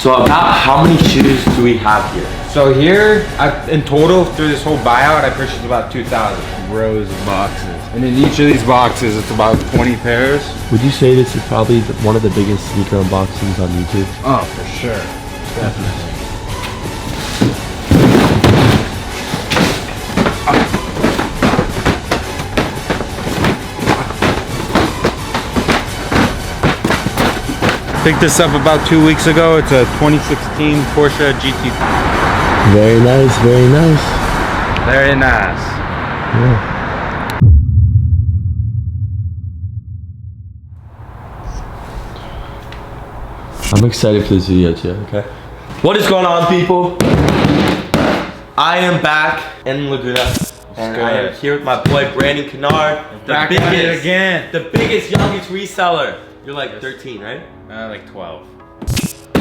So about how many shoes do we have here? So here, in total, through this whole buyout, I purchased about 2,000 rows of boxes. And in each of these boxes, it's about 20 pairs. Would you say this is probably one of the biggest sneaker unboxings on YouTube? Oh, for sure. Definitely. Picked this up about 2 weeks ago. It's a 2016 Porsche GT. Very nice, very nice. Very nice. Yeah. I'm excited for this video too, okay? What is going on, people? I am back in Laguna. And I am here with my boy Brandon Kennard. Back at it again. The biggest, youngest reseller. You're like 13, right? Like 12.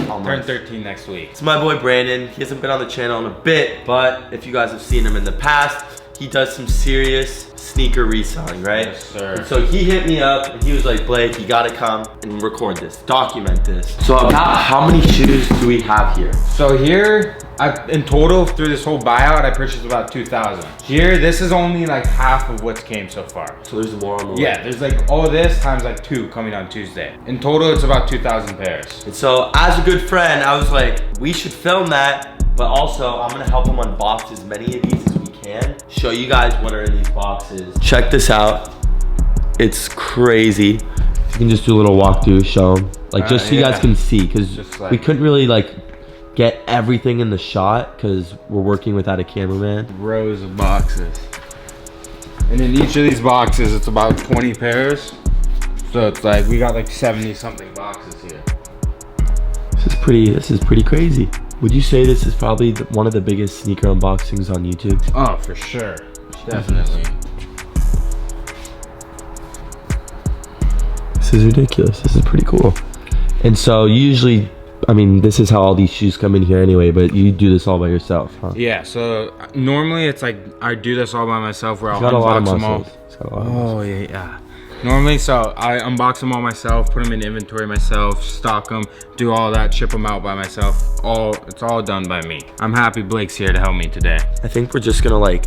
Almost. Turn 13 next week. It's my boy Brandon. He hasn't been on the channel in a bit, but if you guys have seen him in the past, he does some serious sneaker reselling, right? Yes, sir. And so he hit me up and he was like, Blake, you gotta come and record this, document this. So about how many shoes do we have here? So here, in total, through this whole buyout, I purchased about 2,000. Here, this is only like half of what's came so far. So there's more on the way. Yeah, there's like all this times like 2 coming on Tuesday. In total, it's about 2,000 pairs. And so as a good friend, I was like, we should film that, but also I'm gonna help him unbox as many of these as we can. Show you guys what are in these boxes. Check this out. It's crazy. You can just do a little walkthrough, show them. Like just so you guys can see, because we couldn't really like get everything in the shot because we're working without a cameraman. Rows of boxes. And in each of these boxes, it's about 20 pairs. So it's like, we got like 70 something boxes here. This is pretty crazy. Would you say this is probably one of the biggest sneaker unboxings on YouTube? Oh, for sure. Definitely. This is ridiculous. This is pretty cool. And so usually, I mean, this is how all these shoes come in here anyway, but you do this all by yourself, huh? Yeah, so normally it's like, I do this all by myself where I'll got a lot of unbox them all. muscles. Oh, yeah. Normally, so I unbox them all myself, put them in inventory myself, stock them, do all that, ship them out by myself. It's all done by me. I'm happy Blake's here to help me today. I think we're just gonna like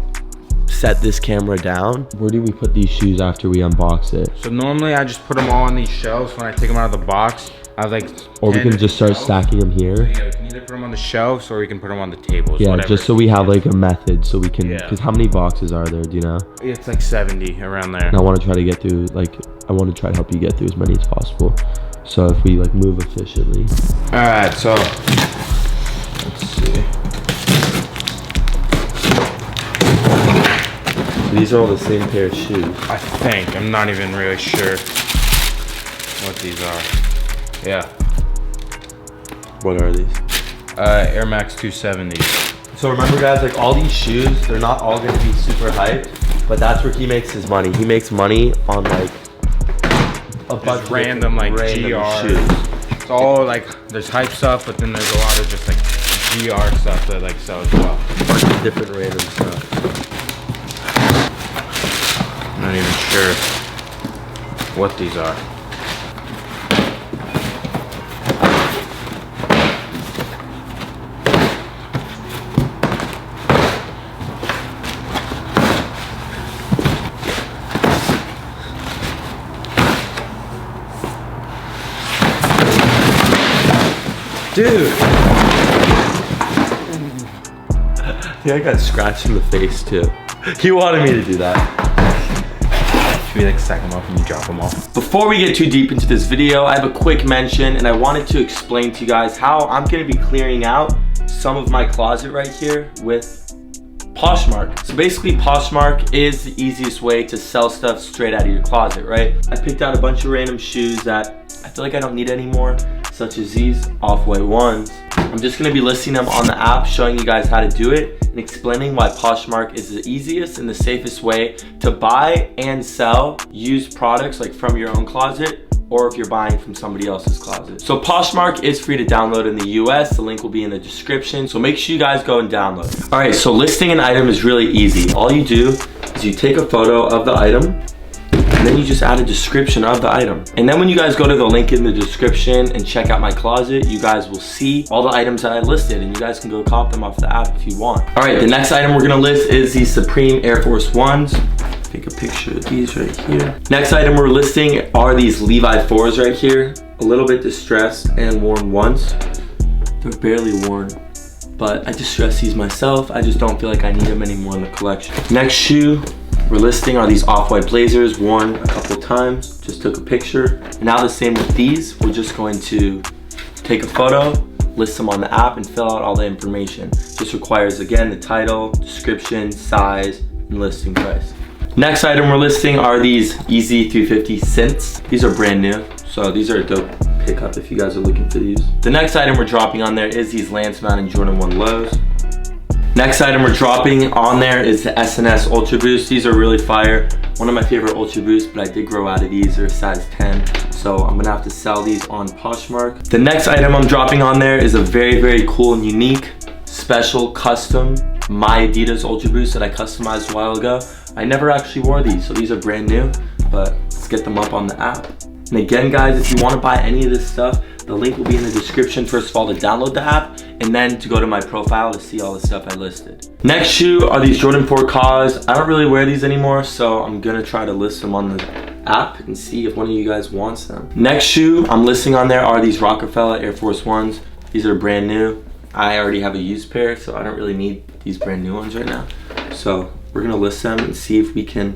set this camera down. Where do we put these shoes after we unbox it? So normally I just put them all on these shelves when I take them out of the box. I was like, or we can just start stacking them here. So yeah, we can either put them on the shelves or we can put them on the tables. Yeah, whatever. just so we have like a method so we can, Yeah. because how many boxes are there, do you know? It's like 70 around there. And I want to try to get through, like, I want to try to help you get through as many as possible. So if we like move efficiently. All right, so let's see. These are all the same pair of shoes. I think, I'm not even really sure what these are. Yeah. What are these? Air Max 270s. So remember guys, like all these shoes, they're not all gonna be super hyped, but that's where he makes his money. He makes money on like a bunch of random like GR shoes. It's all like, there's hype stuff, but then there's a lot of just like GR stuff that like sell as well. A bunch of different random stuff. I'm not even sure what these are. Dude! Yeah, I got scratched in the face too. He wanted me to do that. Should we like stack them up and you drop them off? Before we get too deep into this video, I have a quick mention and I wanted to explain to you guys how I'm gonna be clearing out some of my closet right here with Poshmark. So basically Poshmark is the easiest way to sell stuff straight out of your closet, right? I picked out a bunch of random shoes that I feel like I don't need anymore, such as these off-white ones. I'm just gonna be listing them on the app, showing you guys how to do it and explaining why Poshmark is the easiest and the safest way to buy and sell used products like from your own closet or if you're buying from somebody else's closet. So Poshmark is free to download in the US. The link will be in the description. So make sure you guys go and download it. All right, so listing an item is really easy. All you do is you take a photo of the item And then you just add a description of the item. And then when you guys go to the link in the description and check out my closet, you guys will see all the items that I listed, and you guys can go cop them off the app if you want. All right, the next item we're gonna list is the Supreme Air Force Ones. Take a picture of these right here. Next item we're listing are these Levi 4s right here. A little bit distressed and worn once. They're barely worn, but I distressed these myself. I just don't feel like I need them anymore in the collection. Next shoe we're listing are these off-white blazers, worn a couple times. Just took a picture. And now the same with these. We're just going to take a photo, list them on the app, and fill out all the information. This requires, again, the title, description, size, and listing price. Next item we're listing are these Easy 350 Synths. These are brand new, so these are a dope pickup if you guys are looking for these. The next item we're dropping on there is these Lance Mountain Jordan 1 lows. Next item we're dropping on there is the SNS Ultra Boost. These are really fire. One of my favorite Ultra Boosts, but I did grow out of these. They're a size 10, so I'm gonna have to sell these on Poshmark. The next item I'm dropping on there is a very, very cool and unique, special, custom My Adidas Ultra Boost that I customized a while ago. I never actually wore these, so these are brand new, but let's get them up on the app. And again, guys, if you wanna buy any of this stuff, the link will be in the description, first of all, to download the app, and then to go to my profile to see all the stuff I listed. Next shoe are these Jordan 4 Cause. I don't really wear these anymore, so I'm gonna try to list them on the app and see if one of you guys wants them. Next shoe I'm listing on there are these Rockefeller Air Force Ones. These are brand new. I already have a used pair, so I don't really need these brand new ones right now. So we're gonna list them and see if we can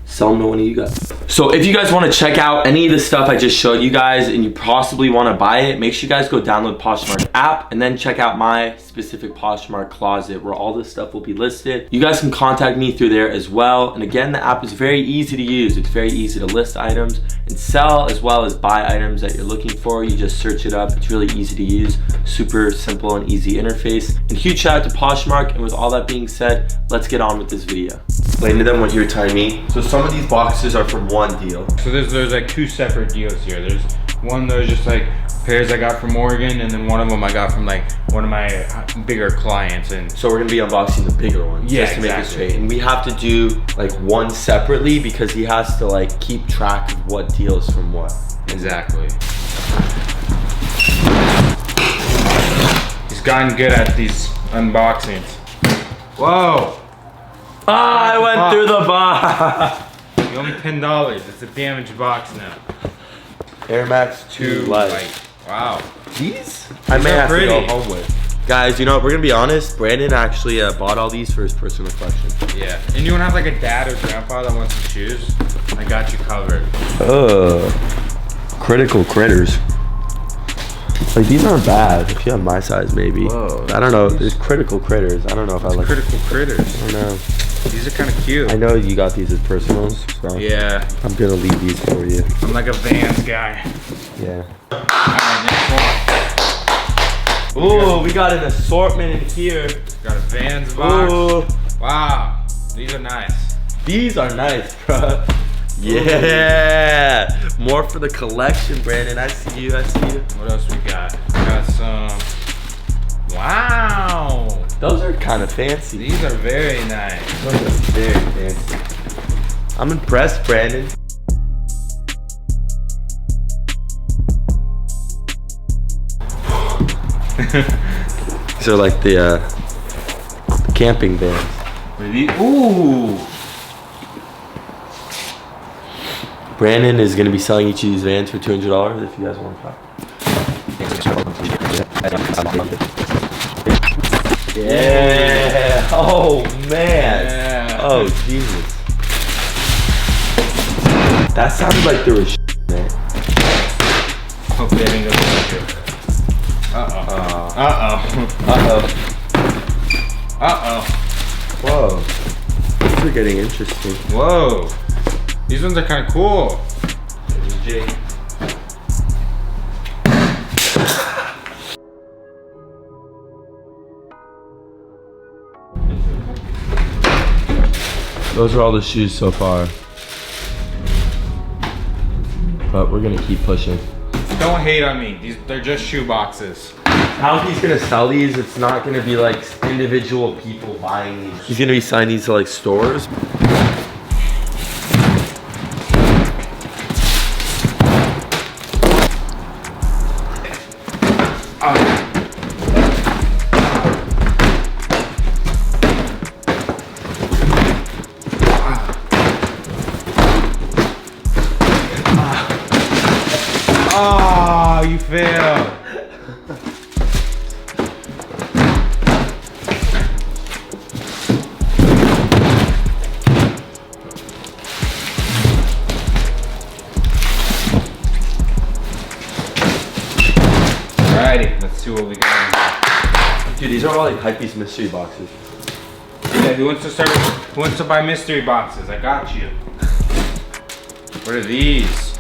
sell them to one of you guys. So if you guys want to check out any of the stuff I just showed you guys and you possibly want to buy it, make sure you guys go download Poshmark app and then check out my specific Poshmark closet where all this stuff will be listed. You guys can contact me through there as well. And again, the app is very easy to use. It's very easy to list items and sell, as well as buy items that you're looking for. You just search it up. It's really easy to use, super simple and easy interface. And huge shout out to Poshmark. And with all that being said, let's get on with this video. Explain to them what you're telling me. So some of these boxes are from one deal. So there's like two separate deals here. There's one that was just like pairs I got from Oregon, and then one of them I got from like one of my bigger clients. And so we're gonna be unboxing the bigger ones, yeah, just to make it straight. And we have to do like one separately because he has to like keep track of what deals from what. Exactly. He's gotten good at these unboxings. Whoa! Ah, I went through the box. You owe me $10. It's a damaged box now. Air Max 2 Light. Wow. These I may have to go home with. Guys, you know what? We're gonna be honest. Brandon actually bought all these for his personal collection. Yeah. And you wanna have like a dad or grandpa that wants some shoes? I got you covered. Critical critters. Like, these aren't bad. If you have my size, maybe. Whoa. I don't know. There's critical critters. I don't know if I like critical critters. I don't know. These are kind of cute. I know you got these as personals, so yeah. I'm gonna leave these for you. I'm like a Vans guy. Yeah. Alright, next one. Ooh, we got an assortment in here. Got a Vans box. Ooh. Wow. These are nice. These are nice, bro. Yeah. More for the collection, Brandon. I see you. I see you. What else we got? We got some. Wow. Those are kind of fancy. These are very nice. Those are very fancy. I'm impressed, Brandon. These are like the camping vans. Ooh. Brandon is gonna be selling each of these vans for $200 if you guys want to buy. Yeah. Oh man. Yeah. Oh Jesus. That sounded like there was shit, man. Hopefully I didn't go through it. Uh-oh. Whoa. These are getting interesting. Whoa. These ones are kind of cool. Those are all the shoes so far. But we're gonna keep pushing. Don't hate on me. They're just shoe boxes. How he's gonna sell these, it's not gonna be like individual people buying these. He's gonna be selling these to like stores. right, let's see what we got in here. Dude, these are all like Hypebeast mystery boxes. Yeah, who wants to buy mystery boxes? I got you. What are these?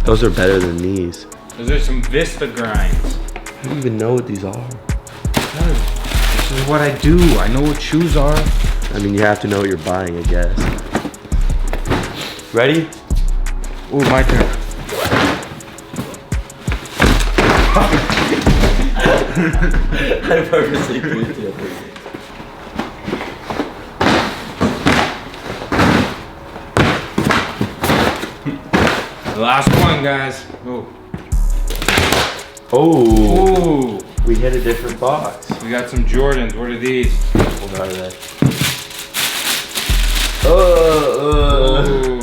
Those are better than these. Those are some Vista grinds. I don't even know what these are. This is what I do. I know what shoes are. I mean, you have to know what you're buying, I guess. Ready? Ooh, my turn. I purposely moved you. The last one, guys. Ooh. Oh. Ooh. We hit a different box. We got some Jordans. What are these? What are they? Ooh.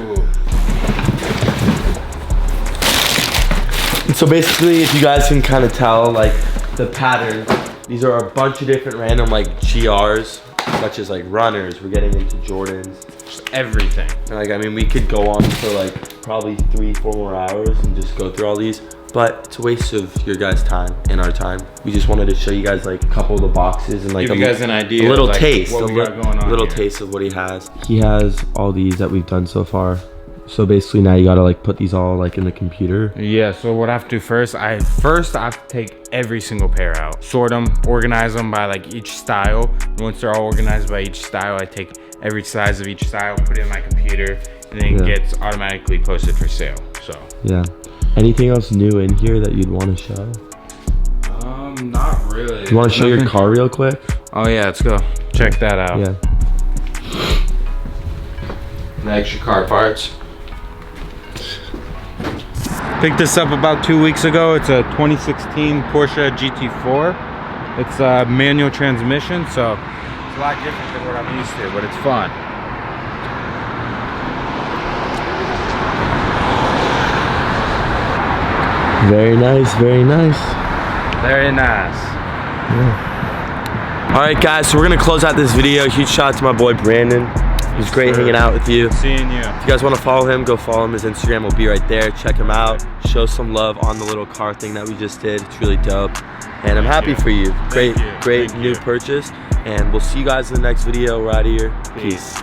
So basically, if you guys can kind of tell, like, the pattern, these are a bunch of different random, like, GRs, such as, like, runners. We're getting into Jordans. Just everything. And, like, I mean, we could go on for, like, probably 3-4 more hours and just go through all these. But it's a waste of your guys' time and our time. We just wanted to show you guys, like, a couple of the boxes and, like, give you guys an idea. A little of, like, taste. What we got going on little here. taste of what he has. He has all these that we've done so far. So basically now you gotta like put these all like in the computer. Yeah, so what I have to do first, I have to take every single pair out, sort them, organize them by like each style. And once they're all organized by each style, I take every size of each style, put it in my computer, and then it gets automatically posted for sale. So yeah. Anything else new in here that you'd want to show? Not really. You want to show your car real quick? Oh yeah, let's go check that out. Yeah. The extra car parts. Picked this up about 2 weeks ago. It's a 2016 Porsche GT4. It's a manual transmission, so it's a lot different than what I'm used to, but it's fun. Very nice, very nice. Very nice. Yeah. All right, guys, so we're gonna close out this video. Huge shout out to my boy Brandon. It was great hanging out with you. Seeing you. If you guys want to follow him, go follow him. His Instagram will be right there. Check him out. Show some love on the little car thing that we just did. It's really dope. And I'm happy for you. Great new purchase. And we'll see you guys in the next video. We're out of here. Peace.